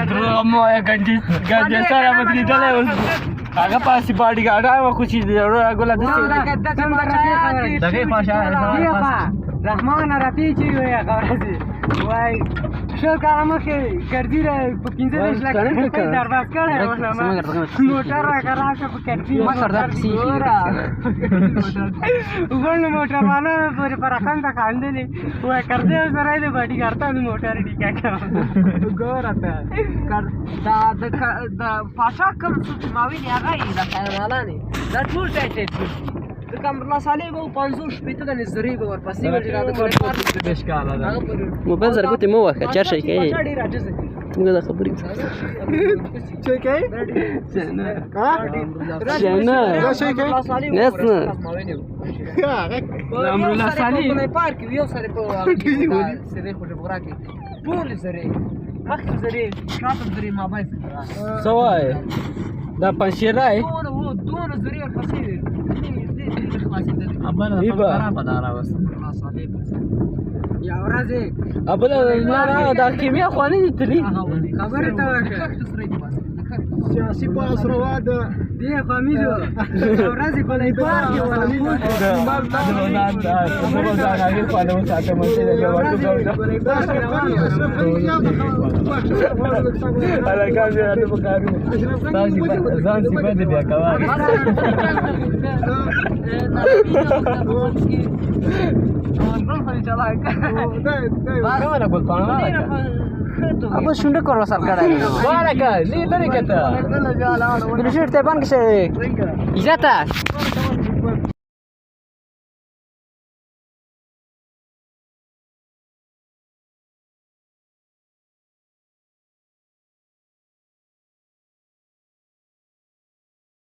درو مو یا ګنجي سره مدري دلې اوس هغه پاسي باډي ګاډ او خوشي دی ګولا د دغه پاشا رحمان رفیع چې وي غواړي وای شو کارمه کې ګرځي را په 15 لک په درواز کړه موټر راکړه په کټي ما کړه وګورم موټر باندې پر راکان تا کاندلې وای کړه سره دې باډي ګارتا موټر دې کیا ګورته دا پاشا کوم څه ماوي دی هغه دا خیالانه دا ټول ټایټ د کمرلا صالح به 500 شپته د نظری به ورپسې ورته دا کومه بشکاله ده موبایل سره کوته مو وکړه چر شي کوي موږ دا خبرې څه کوي څنګه دا شي کوي نس امر الله صالح په پارک یو سره په سره خو جوړا کې ټول سره مخ سره شاته سره ما بای سوای دا پنځیرای دون سره ورپسې ابل خراب دارا وس یا ورځي ابل نه دا کیمیا خواني دي تلی خبره تا سیاسي پاس روا ده دی فامیلو ورځي په لای پار کې ولا अब सुंड करो सरकार बारा का ली तरी कता बिलशेट ते बन के इजाता